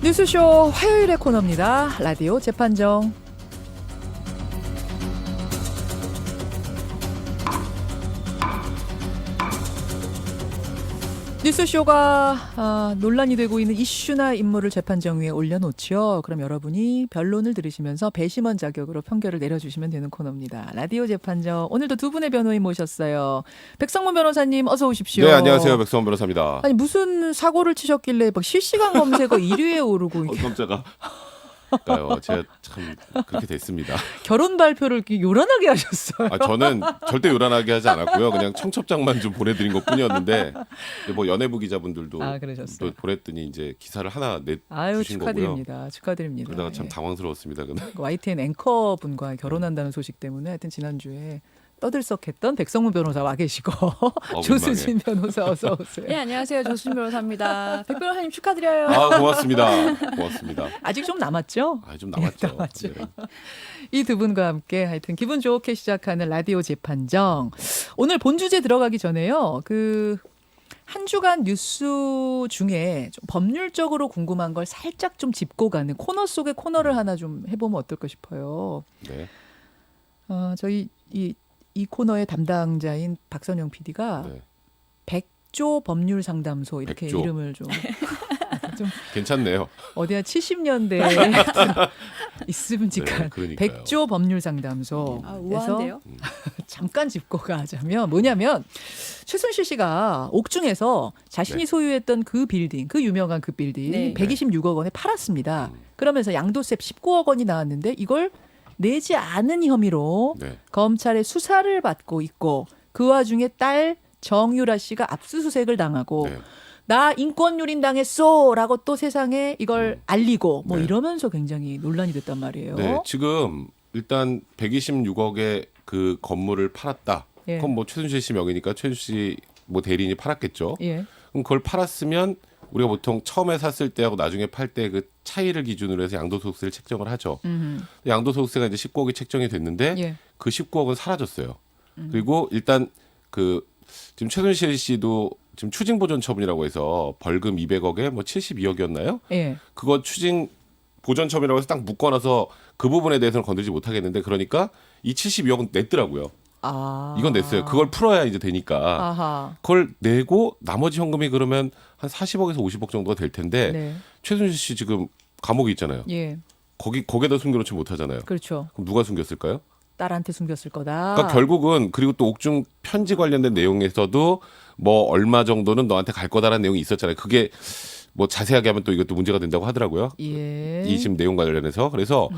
뉴스쇼 화요일의 코너입니다. 라디오 재판정. 뉴스쇼가 논란이 되고 있는 이슈나 인물을 재판정 위에 올려놓죠. 그럼 여러분이 변론을 들으시면서 배심원 자격으로 판결을 내려주시면 되는 코너입니다. 라디오 재판정. 오늘도 두 분의 변호인 모셨어요. 백성문 변호사님 어서 오십시오. 네, 안녕하세요. 백성문 변호사입니다. 아니 무슨 사고를 치셨길래 막 실시간 검색어 1위에 오르고 깜짝아. 그러니까요. 제가 참 그렇게 됐습니다. 결혼 발표를 이렇게 요란하게 하셨어요. 저는 절대 요란하게 하지 않았고요. 그냥 청첩장만 좀 보내드린 것뿐이었는데 뭐 연예부 기자분들도 그러셨어요. 또 보냈더니 이제 기사를 하나 아유, 내주신 거고요. 축하드립니다. 축하드립니다. 그러다가 참 예. 당황스러웠습니다. YTN 앵커 분과 결혼한다는 소식 때문에 하여튼 지난주에 떠들썩했던 백성문 변호사 와 계시고 조수진 변호사 어서 오세요. 네, 안녕하세요. 조수진 변호사입니다. 백 변호사님 축하드려요. 고맙습니다. 고맙습니다. 아직 좀 남았죠? 좀 남았죠. 남았죠. 네. 이 두 분과 함께 하여튼 기분 좋게 시작하는 라디오 재판정. 오늘 본 주제 들어가기 전에요. 한 주간 뉴스 중에 좀 법률적으로 궁금한 걸 살짝 좀 짚고 가는 코너 속의 코너를 하나 좀 해보면 어떨까 싶어요. 네. 저희 이 코너의 담당자인 박선영 PD가 네. 백조 법률 상담소 이렇게 백조. 이름을 좀 괜찮네요. 어디 한 70년대에 있음직한 네, 그러니까요. 백조 법률 상담소에서 우아한데요? 잠깐 짚고 가자면 뭐냐면 최순실 씨가 옥중에서 자신이 네. 소유했던 그 빌딩, 그 유명한 그 빌딩 네. 126억 원에 팔았습니다. 그러면서 양도세 19억 원이 나왔는데 이걸 내지 않은 혐의로 네. 검찰의 수사를 받고 있고 그 와중에 딸 정유라 씨가 압수수색을 당하고 네. 나 인권유린 당했어라고 또 세상에 이걸 알리고 뭐 네. 이러면서 굉장히 논란이 됐단 말이에요. 네, 지금 일단 126억의 그 건물을 팔았다. 예. 그럼 뭐 최순실 씨 명의니까 최순실 씨 뭐 대리인이 팔았겠죠. 예. 그럼 그걸 팔았으면 우리가 보통 처음에 샀을 때하고 나중에 팔 때 그 차이를 기준으로 해서 양도소득세를 책정을 하죠. 양도소득세가 이제 19억이 책정이 됐는데 예. 그 19억은 사라졌어요. 그리고 일단 지금 최순실 씨도 지금 추징보전 처분이라고 해서 벌금 200억에 뭐 72억이었나요? 예. 그거 추징 보전 처분이라고 해서 딱 묶어놔서 그 부분에 대해서는 건들지 못하겠는데 그러니까 이 72억은 냈더라고요. 이건 냈어요. 그걸 풀어야 이제 되니까. 아하. 그걸 내고 나머지 현금이 그러면 한 40억에서 50억 정도가 될 텐데 네. 최순실 씨 지금 감옥에 있잖아요. 예. 거기에다 숨겨놓지 못하잖아요. 그렇죠. 그럼 누가 숨겼을까요? 딸한테 숨겼을 거다. 그러니까 결국은 그리고 또 옥중 편지 관련된 내용에서도 뭐 얼마 정도는 너한테 갈 거다라는 내용이 있었잖아요. 그게 뭐 자세하게 하면 또 이것도 문제가 된다고 하더라고요. 예. 이 지금 내용 관련해서. 그래서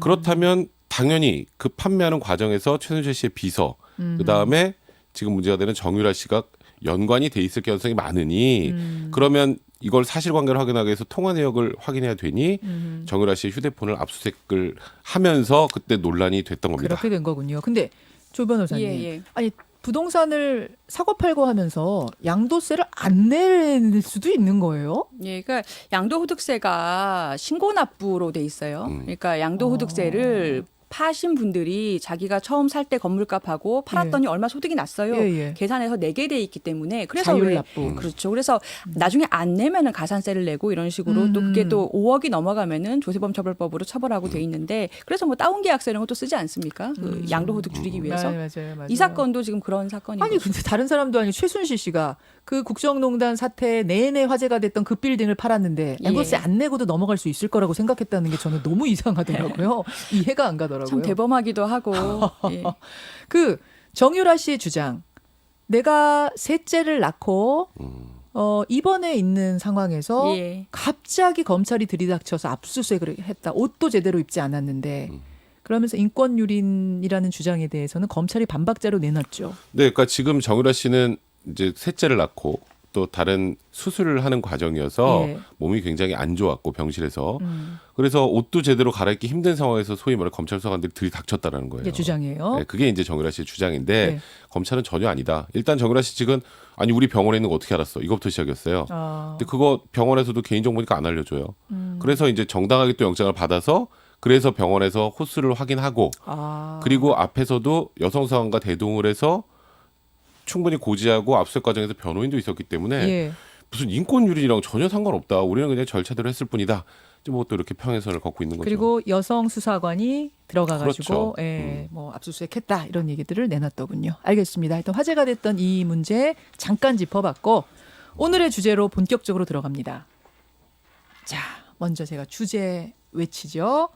그렇다면 당연히 그 판매하는 과정에서 최순실 씨의 비서 그다음에 지금 문제가 되는 정유라 씨가 연관이 돼 있을 가능성이 많으니 그러면 이걸 사실관계를 확인하기 위해서 통화 내역을 확인해야 되니 정유라 씨의 휴대폰을 압수수색을 하면서 그때 논란이 됐던 겁니다. 그렇게 된 거군요. 근데 조 변호사님, 예. 아니 부동산을 사고 팔고 하면서 양도세를 안 낼 수도 있는 거예요? 예, 그러니까 양도소득세가 신고납부로 돼 있어요. 그러니까 양도소득세를 파신 분들이 자기가 처음 살 때 건물값하고 팔았더니 얼마 소득이 났어요. 예. 계산해서 내게 돼 있기 때문에 그래서 자율납부. 그렇죠. 그래서 나중에 안 내면은 가산세를 내고 이런 식으로 또 그게 또 5억이 넘어가면은 조세범처벌법으로 처벌하고 돼 있는데 그래서 뭐 다운계약서 이런 것도 쓰지 않습니까? 그 양도소득 줄이기 위해서. 맞아요. 이 사건도 지금 그런 사건인 아니 거죠. 근데 다른 사람도 아니고 최순실 씨가 그 국정농단 사태 내내 화제가 됐던 그 빌딩을 팔았는데 양도세 예. 안 내고도 넘어갈 수 있을 거라고 생각했다는 게 저는 너무 이상하더라고요. 이해가 안 가더라고요. 참 대범하기도 하고. 예. 그 정유라 씨의 주장. 내가 셋째를 낳고 입원해 있는 상황에서 예. 갑자기 검찰이 들이닥쳐서 압수수색을 했다. 옷도 제대로 입지 않았는데. 그러면서 인권유린이라는 주장에 대해서는 검찰이 반박자로 내놨죠. 네, 그러니까 지금 정유라 씨는 이제 셋째를 낳고 또 다른 수술을 하는 과정이어서 예. 몸이 굉장히 안 좋았고 병실에서 그래서 옷도 제대로 갈아입기 힘든 상황에서 소위 말해 검찰 수사관들이 들이닥쳤다라는 거예요. 이게 주장이에요. 네, 그게 이제 정유라 씨의 주장인데 네. 검찰은 전혀 아니다. 일단 정유라 씨 측은 아니 우리 병원에 있는 거 어떻게 알았어? 이것부터 시작이었어요. 근데 그거 병원에서도 개인정보니까 안 알려줘요. 그래서 이제 정당하게 또 영장을 받아서 그래서 병원에서 호수를 확인하고 그리고 앞에서도 여성사관과 대동을 해서 충분히 고지하고 압수수색 과정에서 변호인도 있었기 때문에 예. 무슨 인권유린이랑 전혀 상관없다. 우리는 그냥 절차대로 했을 뿐이다. 뭐 또 이렇게 평행선을 걷고 있는 거죠. 그리고 여성 수사관이 들어가가지고 그렇죠. 뭐 압수수색했다 이런 얘기들을 내놨더군요. 알겠습니다. 하여튼 화제가 됐던 이 문제 잠깐 짚어봤고 오늘의 주제로 본격적으로 들어갑니다. 자, 먼저 제가 주제 외치죠.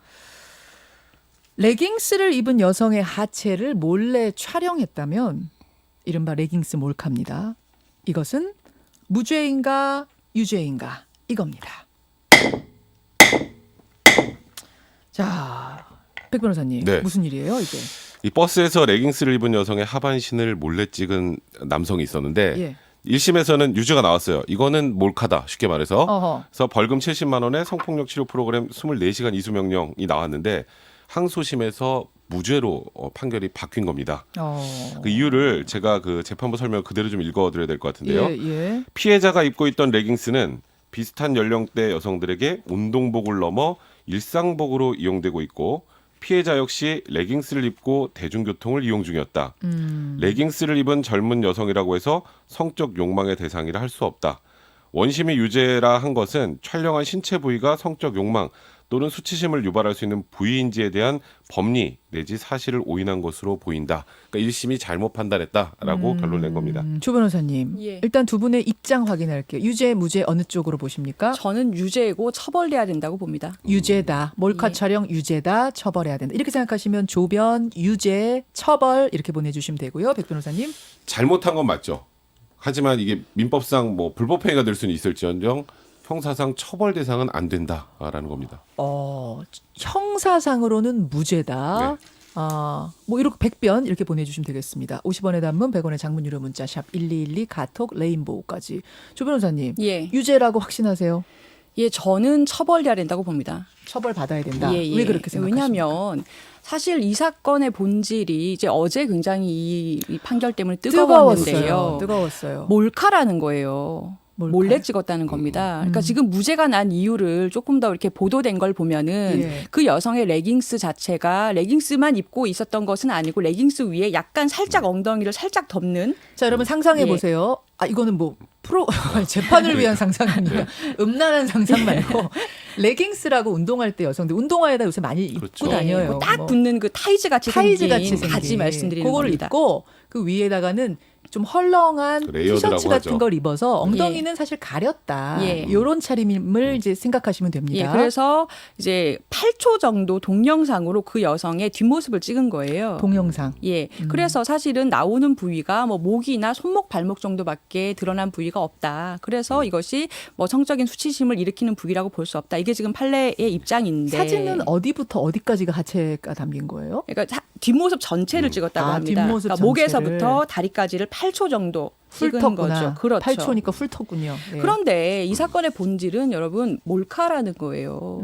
레깅스를 입은 여성의 하체를 몰래 촬영했다면 이른바 레깅스 몰카입니다. 이것은 무죄인가 유죄인가 이겁니다. 자, 백 변호사님 네. 무슨 일이에요 이게? 이 버스에서 레깅스를 입은 여성의 하반신을 몰래 찍은 남성이 있었는데 예. 1심에서는 유죄가 나왔어요. 이거는 몰카다 쉽게 말해서. 어허. 그래서 벌금 70만 원에 성폭력 치료 프로그램 24시간 이수 명령이 나왔는데 항소심에서 무죄로 판결이 바뀐 겁니다. 그 이유를 제가 그 재판부 설명 그대로 좀 읽어드려야 될 것 같은데요. 예. 피해자가 입고 있던 레깅스는 비슷한 연령대 여성들에게 운동복을 넘어 일상복으로 이용되고 있고 피해자 역시 레깅스를 입고 대중교통을 이용 중이었다. 레깅스를 입은 젊은 여성이라고 해서 성적 욕망의 대상이라 할 수 없다. 원심이 유죄라 한 것은 촬영한 신체 부위가 성적 욕망 또는 수치심을 유발할 수 있는 부위인지에 대한 법리 내지 사실을 오인한 것으로 보인다. 그러니까 1심이 잘못 판단했다라고 결론 낸 겁니다. 조 변호사님, 예. 일단 두 분의 입장 확인할게요. 유죄, 무죄 어느 쪽으로 보십니까? 저는 유죄이고 처벌돼야 된다고 봅니다. 유죄다. 몰카 예. 촬영 유죄다. 처벌해야 된다. 이렇게 생각하시면 조변, 유죄, 처벌 이렇게 보내주시면 되고요. 백 변호사님. 잘못한 건 맞죠. 하지만 이게 민법상 뭐 불법행위가 될 수는 있을지언정 형사상 처벌 대상은 안 된다라는 겁니다. 형사상으로는 무죄다. 네. 뭐 이렇게 백변 이렇게 보내주시면 되겠습니다. 50원의 단문, 100원의 장문 유료 문자 샵 1212 카톡 레인보우까지. 조 변호사님, 예. 유죄라고 확신하세요? 예, 저는 처벌돼야 된다고 봅니다. 처벌 받아야 된다. 예, 예. 왜 그렇게 생각하십니까? 왜냐하면 사실 이 사건의 본질이 이제 어제 굉장히 이 판결 때문에 뜨거웠어요. 뜨거웠는데요. 몰카라는 거예요. 몰카. 몰래 찍었다는 겁니다. 그러니까 지금 무죄가 난 이유를 조금 더 이렇게 보도된 걸 보면은 예. 그 여성의 레깅스 자체가 레깅스만 입고 있었던 것은 아니고 레깅스 위에 약간 살짝 엉덩이를 살짝 덮는 자, 여러분 상상해 예. 보세요. 이거는 뭐 재판을 위한 상상입니다. 음란한 상상 말고 레깅스라고 운동할 때 여성들 운동화에다 요새 많이 입고 그렇죠. 다녀요. 뭐 딱 뭐 붙는 그 타이즈 같이 타이즈 생긴 같이 생긴 바지 말씀드리는 그거를 겁니다. 입고 그 위에다가는 좀 헐렁한 그 레이어드라고 티셔츠 같은 하죠. 걸 입어서 엉덩이는 사실 가렸다. 예. 이런 차림을 이제 생각하시면 됩니다. 예, 그래서 이제 8초 정도 동영상으로 그 여성의 뒷모습을 찍은 거예요. 동영상. 예, 그래서 사실은 나오는 부위가 뭐 목이나 손목, 발목 정도밖에 드러난 부위가 없다. 그래서 이것이 뭐 성적인 수치심을 일으키는 부위라고 볼 수 없다. 이게 지금 판례의 입장인데 사진은 어디부터 어디까지가 하체가 담긴 거예요? 그러니까 뒷모습 전체를 찍었다고 합니다. 뒷모습 그러니까 목에서부터 다리까지를 8초 정도 찍은 훑었구나. 거죠. 그렇죠. 8초니까 훑었군요. 네. 그런데 이 사건의 본질은 여러분 몰카라는 거예요.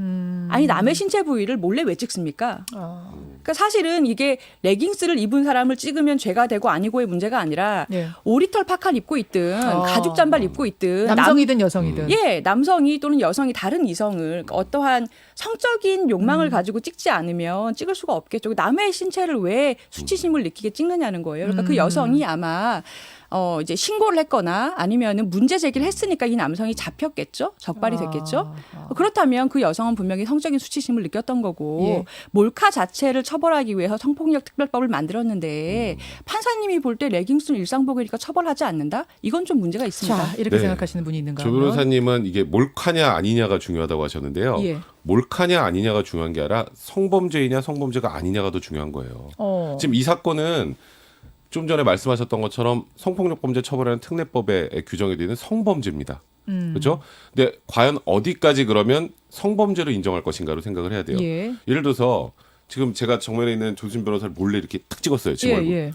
아니 남의 신체 부위를 몰래 왜 찍습니까? 그러니까 사실은 이게 레깅스를 입은 사람을 찍으면 죄가 되고 아니고의 문제가 아니라 네. 오리털 파카를 입고 있든 가죽 잠바를 입고 있든 남성이든 여성이든. 예, 남성이 또는 여성이 다른 이성을 어떠한 성적인 욕망을 가지고 찍지 않으면 찍을 수가 없겠죠. 남의 신체를 왜 수치심을 느끼게 찍느냐는 거예요. 그러니까 그 여성이 아마 이제 신고를 했거나 아니면은 문제 제기를 했으니까 이 남성이 잡혔겠죠? 적발이 됐겠죠? 그렇다면 그 여성은 분명히 성적인 수치심을 느꼈던 거고 예. 몰카 자체를 처벌하기 위해서 성폭력 특별법을 만들었는데 판사님이 볼 때 레깅스는 일상복이니까 처벌하지 않는다? 이건 좀 문제가 있습니다. 자, 이렇게 네. 생각하시는 분이 있는가 조 하면. 변호사님은 이게 몰카냐 아니냐가 중요하다고 하셨는데요. 예. 몰카냐 아니냐가 중요한 게 아니라 성범죄이냐 성범죄가 아니냐가 더 중요한 거예요. 지금 이 사건은 좀 전에 말씀하셨던 것처럼 성폭력 범죄 처벌하는 특례법에 규정이 되는 성범죄입니다. 그렇죠? 근데 과연 어디까지 그러면 성범죄로 인정할 것인가로 생각을 해야 돼요. 예. 예를 들어서 지금 제가 정면에 있는 조수진 변호사를 몰래 이렇게 탁 찍었어요. 지금 얼굴. 예.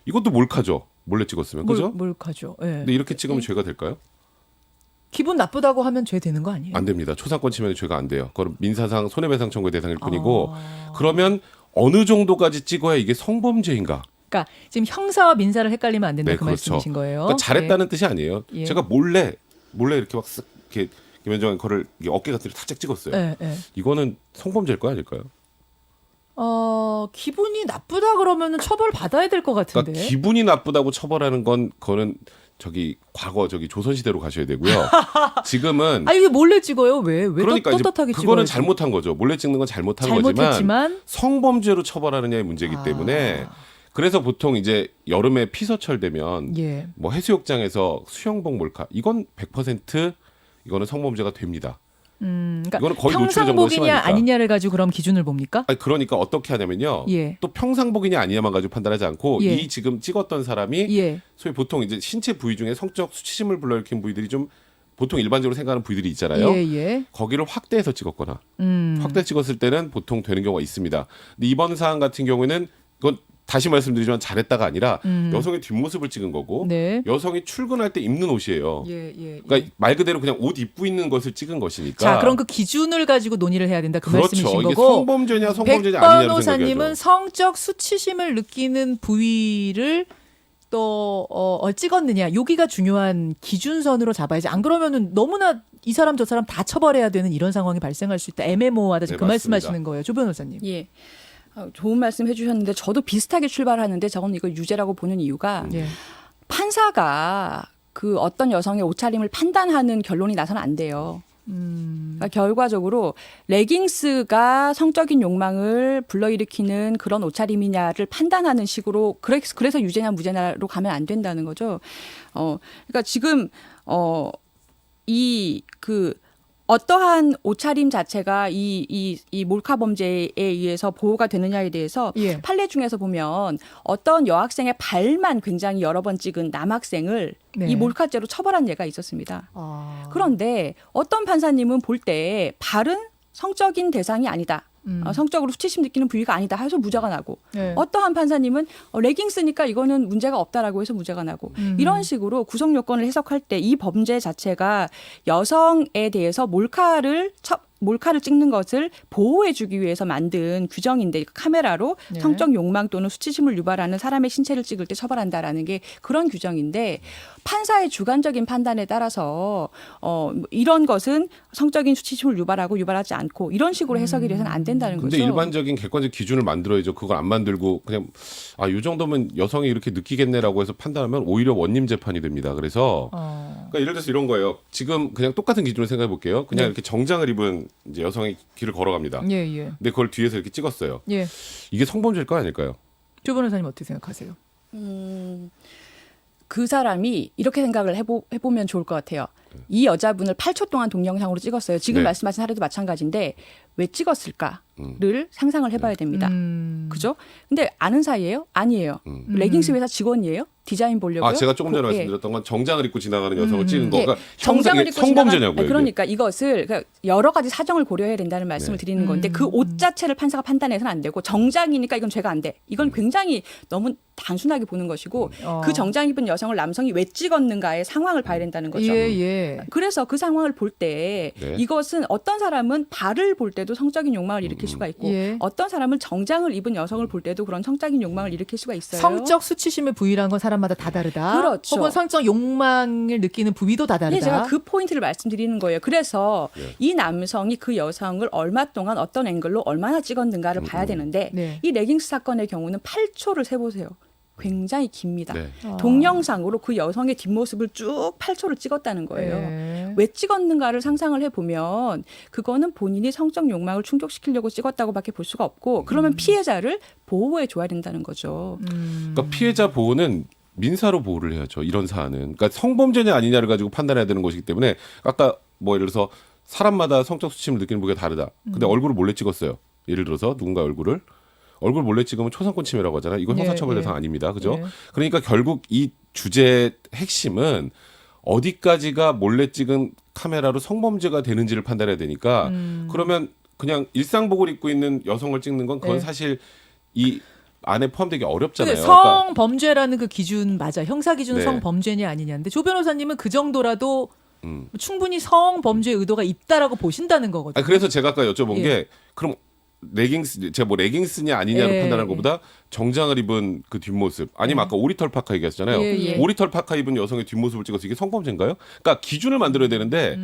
이것도 몰카죠. 몰래 찍었으면. 그죠? 몰카죠. 예. 근데 이렇게 찍으면 죄가 될까요? 기분 나쁘다고 하면 죄 되는 거 아니에요? 안 됩니다. 초상권 침해는 죄가 안 돼요. 그건 민사상 손해배상 청구의 대상일 뿐이고 그러면 어느 정도까지 찍어야 이게 성범죄인가? 그러니까 지금 형사와 민사를 헷갈리면 안 된다 네, 그 그렇죠. 말씀이신 거예요. 그러니까 잘했다는 뜻이 아니에요. 예. 제가 몰래 이렇게 막 쓱 이렇게 김현정 거를 어깨 같은 데 살짝 찍었어요. 예. 예. 이거는 성범죄일 거 아닐까요? 기분이 나쁘다 그러면은 처벌 받아야 될 것 같은데. 그러니까 기분이 나쁘다고 처벌하는 건 그거는 과거 조선시대로 가셔야 되고요. 지금은 아 이게 몰래 찍어요? 왜 그러니까 이제 떳떳하게 찍어요? 그거는 잘못한 거죠. 몰래 찍는 건 잘못한 거지만 잘못했지만 성범죄로 처벌하느냐의 문제이기 때문에 그래서 보통 이제 여름에 피서철 되면 예. 뭐 해수욕장에서 수영복 몰카 이건 100% 이거는 성범죄가 됩니다. 그러니까 이거는 거의 노출의 정도가 평상복이냐 심하니까. 아니냐를 가지고 그럼 기준을 봅니까? 아니, 그러니까 어떻게 하냐면요. 예. 또 평상복이냐 아니냐만 가지고 판단하지 않고 예. 이 지금 찍었던 사람이 예. 소위 보통 이제 신체 부위 중에 성적 수치심을 불러일으킨 부위들이 좀 보통 일반적으로 생각하는 부위들이 있잖아요. 예. 거기를 확대해서 찍었거나 확대 찍었을 때는 보통 되는 경우가 있습니다. 근데 이번 사안 같은 경우에는 그건 다시 말씀드리지만 잘했다가 아니라 여성의 뒷모습을 찍은 거고 네. 여성이 출근할 때 입는 옷이에요. 예. 그러니까 말 그대로 그냥 옷 입고 있는 것을 찍은 것이니까. 자, 그럼 그 기준을 가지고 논의를 해야 된다 그 그렇죠. 말씀이신 이게 거고. 성범죄냐 성범죄냐 백 아니냐로 변호사님은 생각해야죠. 성적 수치심을 느끼는 부위를 또 찍었느냐 여기가 중요한 기준선으로 잡아야지. 안 그러면은 너무나 이 사람 저 사람 다 처벌해야 되는 이런 상황이 발생할 수 있다. 애매모호하다. 네, 그 맞습니다. 말씀하시는 거예요, 조 변호사님. 예. 좋은 말씀 해주셨는데 저도 비슷하게 출발하는데 저는 이걸 유죄라고 보는 이유가 예. 판사가 그 어떤 여성의 옷차림을 판단하는 결론이 나서는 안 돼요. 그러니까 결과적으로 레깅스가 성적인 욕망을 불러일으키는 그런 옷차림이냐를 판단하는 식으로 그래서 유죄냐 무죄냐로 가면 안 된다는 거죠. 그러니까 지금 어떠한 옷차림 자체가 이 몰카 범죄에 의해서 보호가 되느냐에 대해서 예. 판례 중에서 보면 어떤 여학생의 발만 굉장히 여러 번 찍은 남학생을 네. 이 몰카죄로 처벌한 예가 있었습니다. 아. 그런데 어떤 판사님은 볼 때 발은 성적인 대상이 아니다. 성적으로 수치심 느끼는 부위가 아니다 해서 무죄가 나고 네. 어떠한 판사님은 레깅스니까 이거는 문제가 없다라고 해서 무죄가 나고 이런 식으로 구성 요건을 해석할 때 이 범죄 자체가 여성에 대해서 몰카를 찍는 것을 보호해주기 위해서 만든 규정인데 카메라로 네. 성적 욕망 또는 수치심을 유발하는 사람의 신체를 찍을 때 처벌한다라는 게 그런 규정인데 판사의 주관적인 판단에 따라서 이런 것은 성적인 수치심을 유발하지 않고 이런 식으로 해석이 돼서는 안 된다는 근데 거죠. 일반적인 객관적 기준을 만들어야죠. 그걸 안 만들고 그냥 이 정도면 여성이 이렇게 느끼겠네라고 해서 판단하면 오히려 원님 재판이 됩니다. 그래서 그러니까 예를 들어서 이런 거예요. 지금 그냥 똑같은 기준을 생각해 볼게요. 그냥 이렇게 정장을 입은 이제 여성이 길을 걸어갑니다. 예. 근데 그걸 뒤에서 이렇게 찍었어요. 예. 이게 성범죄일까 아닐까요? 조 변호사님 어떻게 생각하세요? 그 사람이 이렇게 생각을 해보면 좋을 것 같아요. 이 여자분을 8초 동안 동영상으로 찍었어요. 지금 네. 말씀하신 사례도 마찬가지인데 왜 찍었을까를 상상을 해봐야 됩니다. 그죠? 근데 아는 사이예요? 아니에요. 레깅스 회사 직원이에요? 디자인 보려고요? 제가 조금 전에 예. 말씀드렸던 건 정장을 입고 지나가는 여성을 찍은 예, 거가 정장을 입고 성범죄냐고요. 그러니까 이것을 여러 가지 사정을 고려해야 된다는 말씀을 네. 드리는 건데 그 옷 자체를 판사가 판단해서는 안 되고 정장이니까 이건 죄가 안 돼. 이건 굉장히 너무 단순하게 보는 것이고 그 정장 입은 여성을 남성이 왜 찍었는가의 상황을 봐야 된다는 거죠. 예. 그래서 그 상황을 볼 때 네. 이것은 어떤 사람은 발을 볼 때도 성적인 욕망을 일으킬 수가 있고 예. 어떤 사람은 정장을 입은 여성을 볼 때도 그런 성적인 욕망을 일으킬 수가 있어요. 성적 수치심의 부위라는 건 사람마다 다 다르다. 그렇죠. 혹은 성적 욕망을 느끼는 부위도 다 다르다. 예, 제가 그 포인트를 말씀드리는 거예요. 그래서 네. 이 남성이 그 여성을 얼마 동안 어떤 앵글로 얼마나 찍었는가를 봐야 되는데 네. 이 레깅스 사건의 경우는 8초를 세보세요. 굉장히 깁니다. 네. 동영상으로 그 여성의 뒷모습을 쭉 8초를 찍었다는 거예요. 네. 왜 찍었는가를 상상을 해보면 그거는 본인이 성적 욕망을 충족시키려고 찍었다고밖에 볼 수가 없고 그러면 피해자를 보호해 줘야 된다는 거죠. 그러니까 피해자 보호는 민사로 보호를 해야죠. 이런 사안은. 그러니까 성범죄냐 아니냐를 가지고 판단해야 되는 것이기 때문에 아까 뭐 예를 들어서 사람마다 성적 수치심을 느끼는 부위가 다르다. 근데 얼굴을 몰래 찍었어요. 예를 들어서 누군가 얼굴 몰래 찍으면 초상권 침해라고 하잖아요. 이건 형사처벌 예, 대상 예. 아닙니다. 그죠? 예. 그러니까 결국 이 주제의 핵심은 어디까지가 몰래 찍은 카메라로 성범죄가 되는지를 판단해야 되니까 그러면 그냥 일상복을 입고 있는 여성을 찍는 건 그건 네. 사실 이 안에 포함되기 어렵잖아요. 근데 그러니까 성범죄라는 그 기준 맞아. 형사 기준 네. 성범죄냐 아니냐인데 조 변호사님은 그 정도라도 충분히 성범죄 의도가 있다라고 보신다는 거거든요. 그래서 제가 아까 여쭤본 예. 게 그럼 제가 뭐 레깅스냐 아니냐로 예, 판단하는 예. 것보다 정장을 입은 그 뒷모습 아니면 아까 오리털 파카 얘기하셨잖아요. 예. 오리털 파카 입은 여성의 뒷모습을 찍어서 이게 성범죄인가요? 그러니까 기준을 만들어야 되는데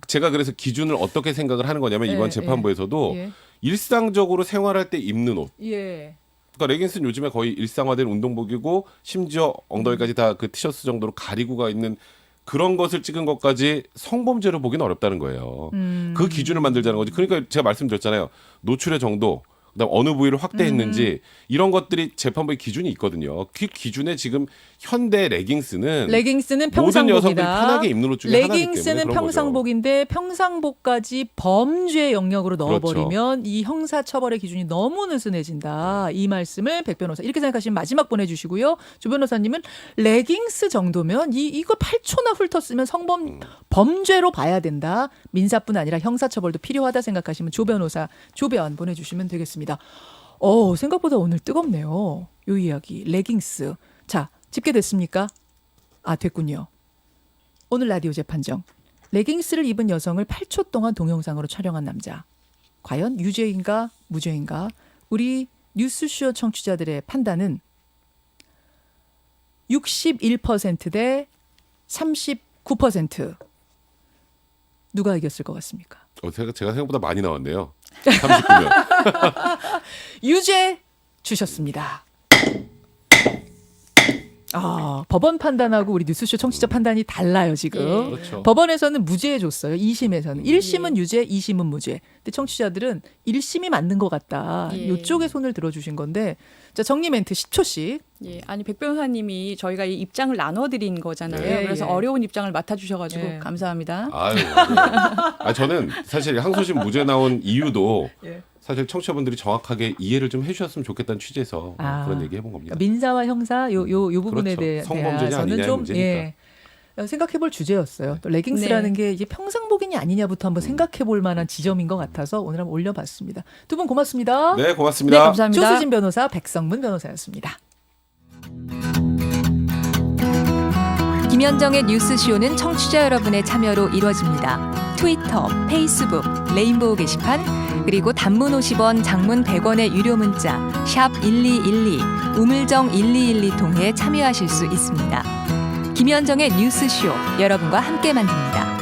제가 그래서 기준을 어떻게 생각을 하는 거냐면 예, 이번 재판부에서도 예. 일상적으로 생활할 때 입는 옷 예. 그러니까 레깅스는 요즘에 거의 일상화된 운동복이고 심지어 엉덩이까지 다 그 티셔츠 정도로 가리고가 있는 그런 것을 찍은 것까지 성범죄로 보기는 어렵다는 거예요. 그 기준을 만들자는 거지. 그러니까 제가 말씀드렸잖아요. 노출의 정도, 그다음 어느 부위를 확대했는지 이런 것들이 재판부의 기준이 있거든요. 그 기준에 지금 현대 레깅스는 모든 여성들이 편하게 입는 옷 중에 하나이기 때문에 레깅스는 그런 평상복인데 평상복까지 범죄 영역으로 넣어버리면 이 형사처벌의 기준이 너무 느슨해진다. 이 말씀을 백 변호사 이렇게 생각하시면 마지막 보내주시고요. 조 변호사님은 레깅스 정도면 이거 8초나 훑었으면 범죄로 봐야 된다. 민사뿐 아니라 형사처벌도 필요하다 생각하시면 조 변호사 조변 보내주시면 되겠습니다. 생각보다 오늘 뜨겁네요. 요 이야기 레깅스. 자, 집계됐습니까? 아, 됐군요. 오늘 라디오 재판정. 레깅스를 입은 여성을 8초 동안 동영상으로 촬영한 남자. 과연 유죄인가 무죄인가? 우리 뉴스쇼 청취자들의 판단은 61% 대 39%. 누가 이겼을 것 같습니까? 제가 생각보다 많이 나왔네요. 39명. 유죄 주셨습니다. 법원 판단하고 우리 뉴스쇼 청취자 판단이 달라요, 지금. 그렇죠. 법원에서는 무죄 줬어요. 2심에서는. 1심은 유죄, 2심은 무죄. 근데 청취자들은 1심이 맞는 것 같다. 이쪽에 손을 들어주신 건데. 자, 정리 멘트 10초씩. 아니 백 변호사님이 저희가 이 입장을 나눠드린 거잖아요. 그래서 어려운 입장을 맡아주셔가지고 감사합니다. 저는 사실 항소심 무죄 나온 이유도 사실 청취자분들이 정확하게 이해를 좀 해주셨으면 좋겠다는 취지에서 그런 얘기 해본 겁니다. 그러니까 민사와 형사 요 부분에 그렇죠. 성범죄냐 대해서는 아니냐의 좀 문제니까. 생각해볼 주제였어요. 또 레깅스라는 게 이게 평상복이냐 아니냐부터 한번 생각해볼 만한 지점인 것 같아서 오늘 한번 올려봤습니다. 두 분 고맙습니다. 네, 고맙습니다. 네, 감사합니다. 조수진 변호사, 백성문 변호사였습니다. 김현정의 뉴스쇼는 청취자 여러분의 참여로 이루어집니다. 트위터, 페이스북, 레인보우 게시판, 그리고 단문 50원, 장문 100원의 유료 문자 샵 1212, 우물정 1212 통해 참여하실 수 있습니다. 김현정의 뉴스쇼, 여러분과 함께 만듭니다.